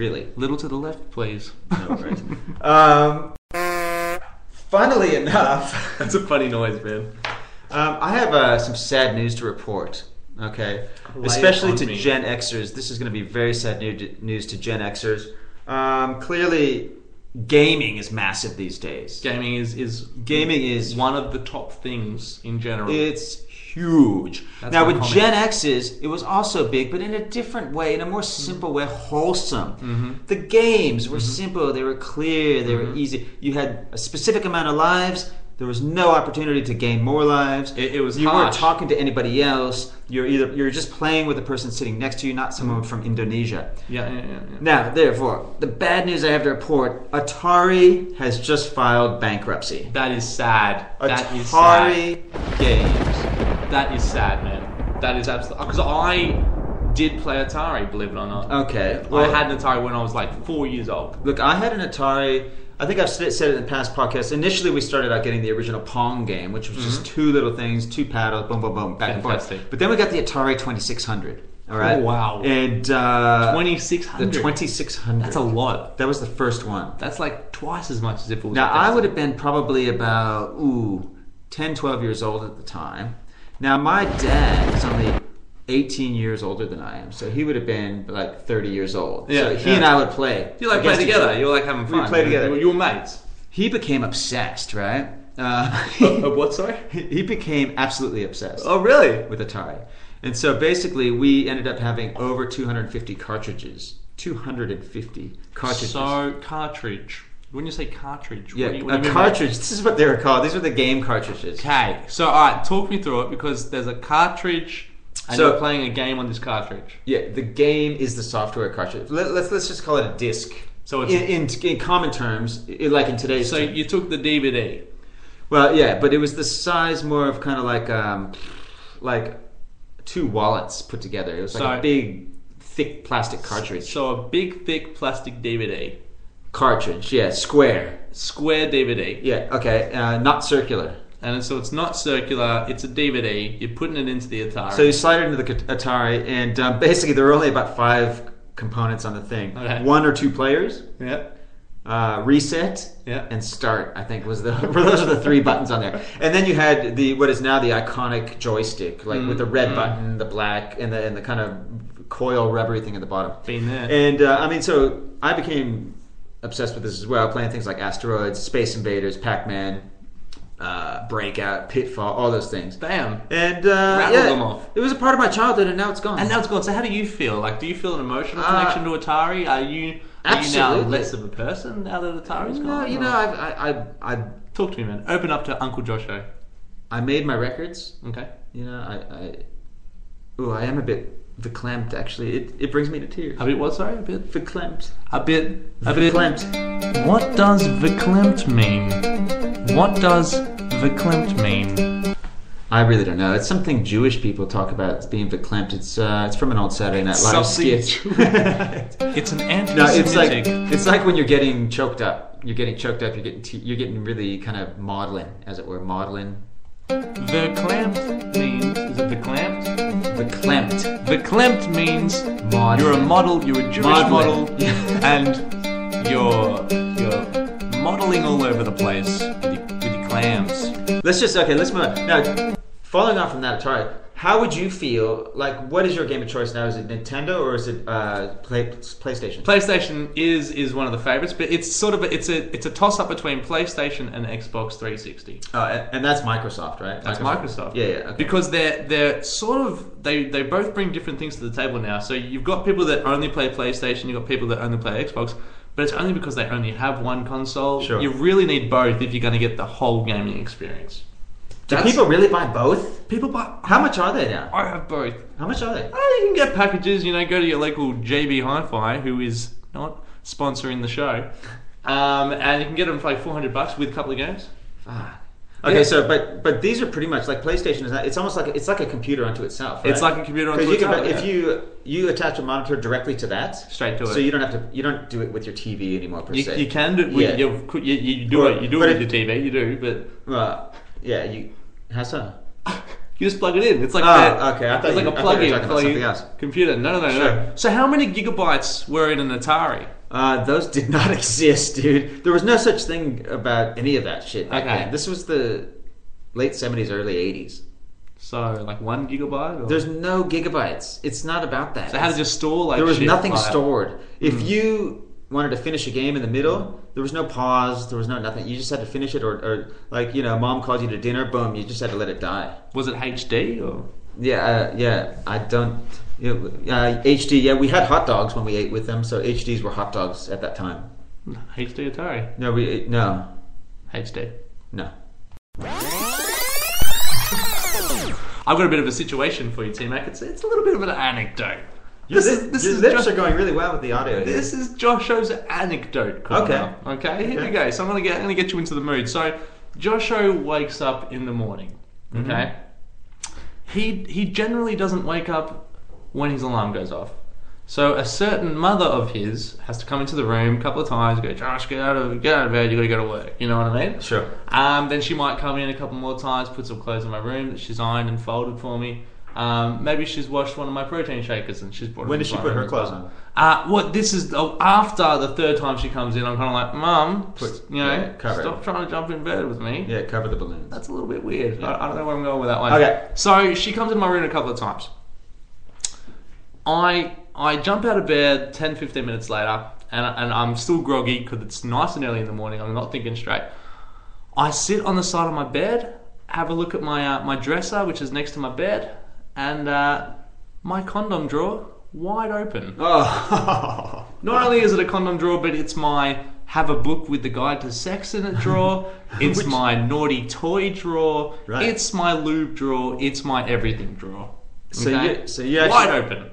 really. Little to the left, please. No worries. Funnily enough, That's a funny noise, man. I have some sad news to report. Okay, especially to Gen Xers. This is going to be very sad news to Gen Xers. Clearly, gaming is massive these days. Gaming is one of the top things in general. It's huge. Now with Gen X's, it was also big, but in a different way, in a more simple way, wholesome. Mm-hmm. The games were simple, they were clear, they were easy. You had a specific amount of lives. There was no opportunity to gain more lives. It was you harsh. weren't talking to anybody else. You're just playing with the person sitting next to you, not someone from Indonesia. Yeah. Now, therefore, the bad news I have to report: Atari has just filed bankruptcy. That is sad. Atari games. That is sad, man. That is absolutely... Because I did play Atari, believe it or not. Okay. Well, I had an Atari when I was like 4 years old. Look, I had an Atari... I think I've said it in past podcasts. Initially, we started out getting the original Pong game, which was just two little things, two paddles, boom, boom, boom, back and forth. But then we got the Atari 2600. All right. Oh, wow. And 2600. The 2600. That's a lot. That was the first one. That's like twice as much as if it was. Now, I would have been probably about 10, 12 years old at the time. Now, my dad is only 18 years older than I am, so he would have been like 30 years old. Yeah, so he and I would play. You like play together. You were like having fun. We play together. You were mates. He became obsessed, right? What, sorry? He became absolutely obsessed. Oh, really? With Atari. And so basically, we ended up having over 250 cartridges. 250 cartridges. So, cartridge. When you say cartridge, yeah, what do you mean cartridge. This is what they were called. These were the game cartridges. Okay, so alright, talk me through it, because there's a cartridge and you're playing a game on this cartridge. Yeah, the game is the software cartridge. Let's just call it a disc. So it's in common terms, like in today's. So you took the DVD. Well, yeah, but it was the size more of kind of like two wallets put together. It was like a big, thick plastic cartridge. So a big, thick plastic DVD. Cartridge, yeah, square DVD. Yeah, okay, not circular. And so it's not circular, it's a DVD. You're putting it into the Atari. So you slide it into the Atari, and basically there were only about 5 components on the thing. Okay. 1 or 2 players. Yeah. Reset. Yeah. And start. I think those are the 3 buttons on there. And then you had what is now the iconic joystick, like with the red button, the black, and the kind of coil rubbery thing at the bottom. Been there. And I mean, so I became obsessed with this as well, playing things like Asteroids, Space Invaders, Pac-Man, Breakout, Pitfall, all those things. Bam. And rattled them off. It was a part of my childhood, and now it's gone. So how do you feel? Like, do you feel an emotional connection to Atari? Are you now less of a person now that Atari's gone? No, you know, I talk to me, man. Open up to Uncle Josho. I made my records. Okay. You know, I am a bit verklempt, actually. It brings me to tears. A bit what, sorry? A bit? Verklempt. A bit... Verklempt. What does verklempt mean? What does verklempt mean? I really don't know. It's something Jewish people talk about as being verklempt. It's from an old Saturday Night Live skit. It's an anti-Semitic... No, it's like when you're getting choked up. You're getting choked up. You're getting really kind of maudlin, as it were. Maudlin. Verklempt means... Is it verklempt? Verklempt. Verklempt means maudlin. You're a model. You're a Jewish model, and you're modeling all over the place with your clams. Let's move on. Now, following on from that, Atari, how would you feel, like, what is your game of choice now? Is it Nintendo or is it PlayStation? PlayStation is one of the favorites, but it's sort of it's a toss-up between PlayStation and Xbox 360. Oh, and that's Microsoft, right? That's Microsoft. Yeah, okay. Because they're sort of, they both bring different things to the table now. So you've got people that only play PlayStation, you've got people that only play Xbox, but it's only because they only have one console. Sure. You really need both if you're going to get the whole gaming experience. Do people really buy both? People buy... How much are they now? I have both. How much are they? You can get packages, go to your local JB Hi-Fi, who is not sponsoring the show, and you can get them for like $400 with a couple of games. Okay, yeah. So but these are pretty much like PlayStation is. It's almost like it's like a computer unto itself. Right? It's like a computer unto itself. If you attach a monitor directly to that, straight to it, so you don't do it with your TV anymore per se. You can do it. You do it with your TV. You do, but yeah, you. How so? You just plug it in. It's like okay. I thought it's like a plug-in for something else. Computer. No. Sure. So how many gigabytes were in an Atari? Those did not exist, dude. There was no such thing about any of that shit back then. This was the late 70s, early 80s. So, like 1 gigabyte? Or? There's no gigabytes. It's not about that. So how did you store like there was shit nothing like stored. If you wanted to finish a game in the middle, there was no pause, there was no nothing. You just had to finish it, or like, you know, mom called you to dinner, boom, you just had to let it die. Was it HD or? Yeah, I don't... HD, yeah, we had hot dogs when we ate with them, so HDs were hot dogs at that time. HD Atari? No. HD? No. I've got a bit of a situation for you, T-Mac. It's a little bit of an anecdote. Your lips are going really well with the audio. This is Josho's anecdote corner. Okay, here we go. So I'm gonna get you into the mood. So Josho wakes up in the morning. Okay, he generally doesn't wake up when his alarm goes off. So a certain mother of his has to come into the room a couple of times, go, Josh, get out of bed, you gotta go to work. You know what I mean? Sure. Then she might come in a couple more times, put some clothes in my room that she's ironed and folded for me. Maybe she's washed one of my protein shakers and she's brought it. When did she put her clothes on? This is after the third time she comes in. I'm kind of like, Mum, stop trying to jump in bed with me. Yeah, cover the balloons. That's a little bit weird. I don't know where I'm going with that one. Okay. So she comes in my room a couple of times. I jump out of bed 10-15 minutes later, and I'm still groggy because it's nice and early in the morning. I'm not thinking straight. I sit on the side of my bed, have a look at my dresser, which is next to my bed, and my condom drawer wide open. Oh. Not only is it a condom drawer, but it's my have a book with the guide to sex in it drawer. It's my naughty toy drawer. Right. It's my lube drawer. It's my everything drawer. Okay? So you actually, wide open.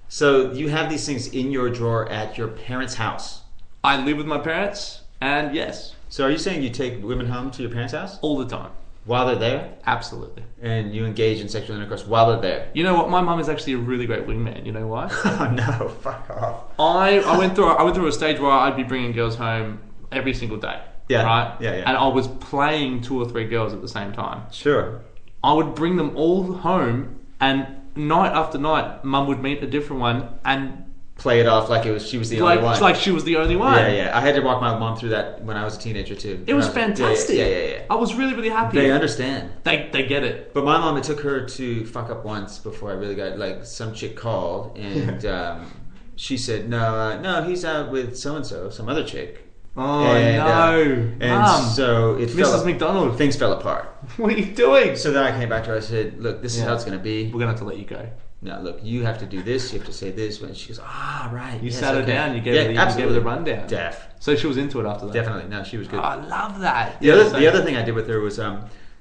So you have these things in your drawer at your parents' house? I live with my parents, and yes. So are you saying you take women home to your parents' house? All the time. While they're there? Absolutely. And you engage in sexual intercourse while they're there? You know what? My mum is actually a really great wingman. You know why? Oh no, fuck off. I went through a stage where I'd be bringing girls home every single day. Yeah. Right? Yeah. And I was playing 2 or 3 girls at the same time. Sure. I would bring them all home, and night after night, Mum would meet a different one and play it off like she was the only one. Like she was the only one. Yeah. I had to walk my mom through that when I was a teenager too. It was fantastic. Yeah. I was really, really happy. They understand. They get it. But my mom, it took her to fuck up once before I really got, like, some chick called and she said, no, he's out with so-and-so, some other chick. Oh, no. Mom, so it Mrs. McDonald. Things fell apart. What are you doing? So then I came back to her, I said, look, this is how it's going to be. We're going to have to let you go. No, look, you have to do this, you have to say this. And she goes, right. You sat her down, you gave her the rundown. Def. So she was into it after that? Definitely. No, she was good. Oh, I love that. The other thing I did with her was,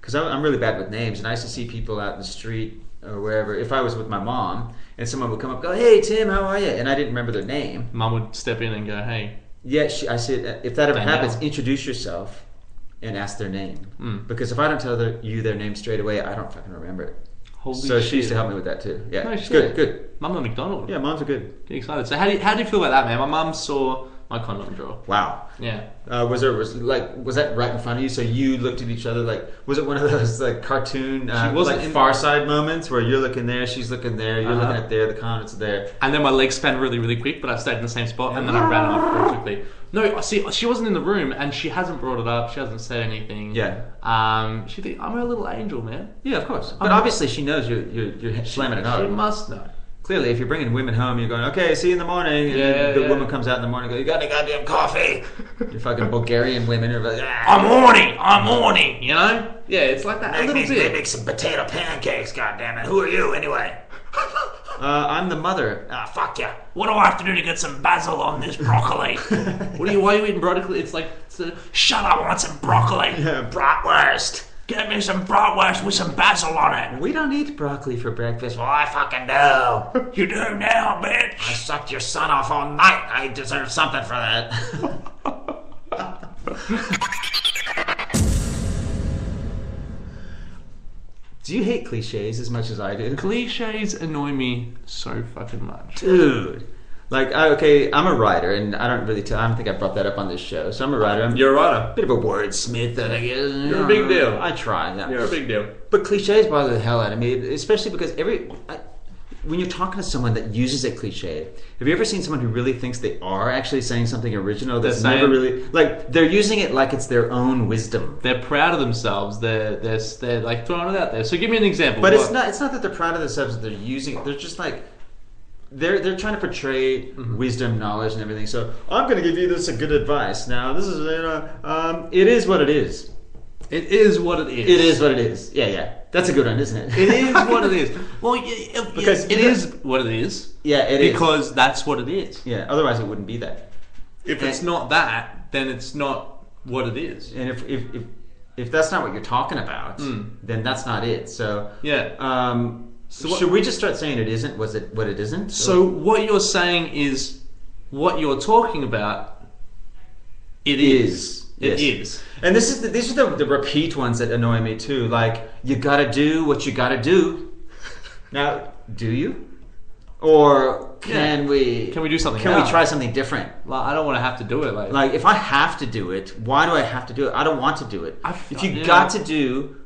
because I'm really bad with names, and I used to see people out in the street or wherever, if I was with my mom, and someone would come up and go, hey, Tim, how are you? And I didn't remember their name. Mom would step in and go, hey. Yeah, I said, if that ever happens, introduce yourself and ask their name. Because if I don't tell you their name straight away, I don't fucking remember it. Holy so shit. She used to help me with that too. Yeah, no, good. Mum and McDonald. Yeah, moms are good. Get excited. So how do you feel about that, man? My mum saw my condom drawer. Wow. Yeah. Was that right in front of you? So you looked at each other like, was it one of those like cartoon Far Side moments where you're looking there, she's looking there, you're looking at there, the condoms are there, and then my legs span really, really quick, but I stayed in the same spot, and then I ran off very quickly. No, see, she wasn't in the room, and she hasn't brought it up. She hasn't said anything. Yeah. She thinks I'm her little angel, man. Yeah, of course. But obviously, she knows you're slamming it hard. She must know. Clearly, if you're bringing women home, you're going, okay, see you in the morning. And the woman comes out in the morning and goes, you got any goddamn coffee? Your fucking Bulgarian women are like, I'm horny, you know? Yeah, it's like that a little bit. Make some potato pancakes, goddammit. Who are you, anyway? I'm the mother. Fuck ya. What do I have to do to get some basil on this broccoli? Why are you eating broccoli? It's like, shut up, I want some broccoli. Bratwurst. Get me some bratwurst with some basil on it. We don't eat broccoli for breakfast. Well, I fucking do. You do now, bitch. I sucked your son off all night. I deserve something for that. Do you hate cliches as much as I do? Cliches annoy me so fucking much. Dude. Like, I'm a writer, and I don't think I brought that up on this show. So I'm a writer. You're a writer. A bit of a wordsmith, I guess. You're a big deal. I try. Yeah. You're a big deal. But cliches bother the hell out of me, especially because when you're talking to someone that uses a cliche, have you ever seen someone who really thinks they are actually saying something original that's never really, like, they're using it like it's their own wisdom. They're proud of themselves. They're like throwing it out there. So give me an example. But it's not that they're proud of themselves that they're using it. They're just like they're trying to portray wisdom, knowledge, and everything. So I'm going to give you this a good advice. Now this is it is what it is. It is what it is. It is what it is. Yeah. That's a good one, isn't it? It is what it is. Well, because it is what it is. Yeah, it is. Because that's what it is. Yeah, otherwise it wouldn't be that. If it's not that, then it's not what it is. And if that's not what you're talking about, then that's not it. So yeah. Should we just start saying it isn't? Was it what it isn't? So what you're saying is what you're talking about. It is. It is. And these are the repeat ones that annoy me too. Like, you gotta do what you gotta do. Now, do you? Or can we do something? Can we try something different? Like, I don't want to have to do it. Like if I have to do it, why do I have to do it? I don't want to do it. If you got to do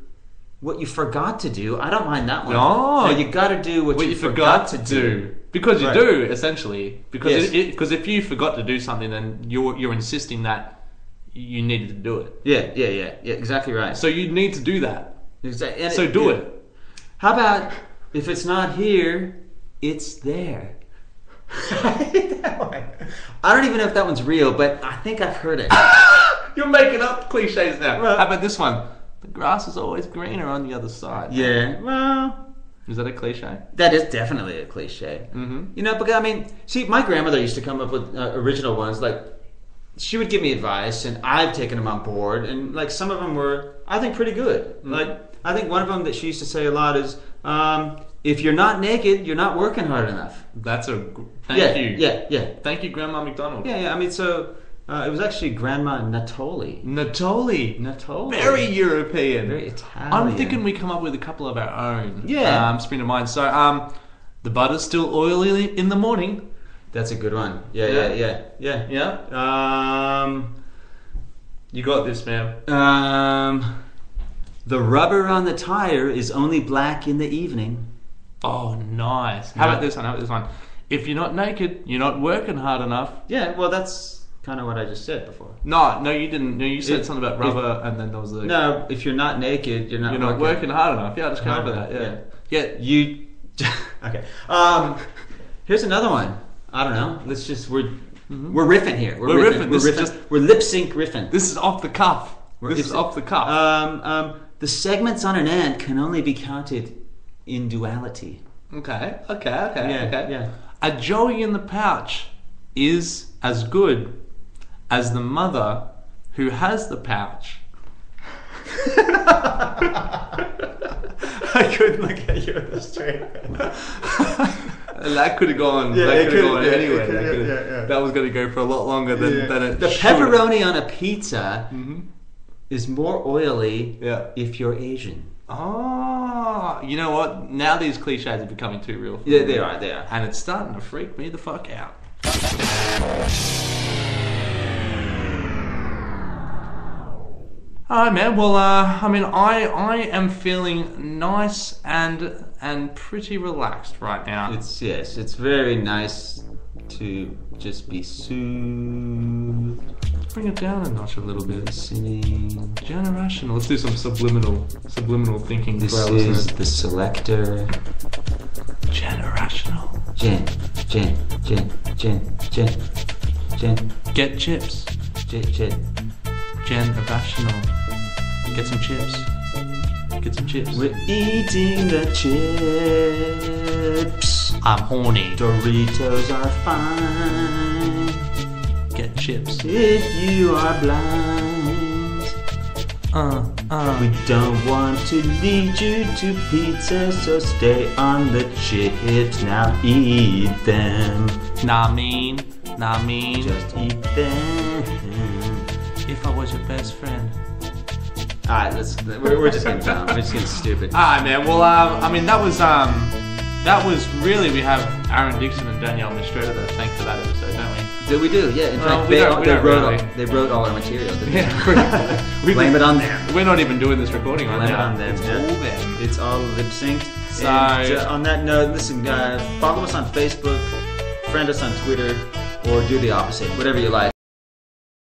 what you forgot to do, I don't mind that one. No, you got to do what you forgot to do. Because you do, essentially. Because because if you forgot to do something, then you're insisting that you needed to do it. Yeah, exactly right. So you need to do that. Exactly. And so do it. How about if it's not here, it's there? I hate that one. I don't even know if that one's real, but I think I've heard it. You're making up cliches now. Well, how about this one? The grass is always greener on the other side. Yeah, well... Is that a cliche? That is definitely a cliche. Mm-hmm. You know, because, I mean, see, my grandmother used to come up with original ones, like... She would give me advice, and I've taken them on board, and like some of them were, I think, pretty good. Mm-hmm. Like I think one of them that she used to say a lot is, "If you're not naked, you're not working hard enough." That's a thank you. Yeah. Thank you, Grandma McDonald. Yeah. I mean, so it was actually Grandma Natoli. Very European. Very Italian. I'm thinking we come up with a couple of our own. Yeah. Spring to mind. So the butter's still oily in the morning. That's a good one. Yeah. You got this, man. The rubber on the tire is only black in the evening. Oh, nice. How about this one? If you're not naked, you're not working hard enough. Yeah, well, that's kind of what I just said before. No, you didn't. No, you said something about rubber, and then there was the... No, if you're not naked, you're not working hard enough. Yeah, I just came up with that. Yeah. You... Okay. Here's another one. I don't know. Let's just we're riffing here. We're riffing. We're lip sync riffing. This is off the cuff. This is off the cuff. The segments on an ant can only be counted in duality. Okay. Yeah. A Joey in the pouch is as good as the mother who has the pouch. I couldn't look at you in the straight. That could have gone. Anyway. That was going to go for a lot longer than it. The pepperoni on a pizza is more oily if you're Asian. Oh, you know what? Now these cliches are becoming too real. Yeah, they are. And it's starting to freak me the fuck out. Alright, man. Well, I mean, I am feeling nice and pretty relaxed right now. It's very nice to just be soothed. Bring it down a notch a little bit. Listening. Generational. Let's do some subliminal thinking. This is the selector. Generational. Gen. Get chips. Gen irrational. Get some chips. We're eating the chips. I'm horny. Doritos are fine. Get chips. If you are blind. We don't want to lead you to pizza, so stay on the chips. Now eat them. Nah mean. Just eat them. If I was your best friend. Alright, we're just getting dumb. We're just getting stupid. Alright, man. Well, I mean, that was really, we have Aaron Dixon and Danielle Mistretta to thank for that episode, don't we? Did we do? Yeah. In fact, they wrote all our material. Didn't they? Blame it on them. We're not even doing this recording right now. Blame it on them. It's all them. It's all lip synced. So and, on that note, listen, follow us on Facebook, friend us on Twitter, or do the opposite, whatever you like.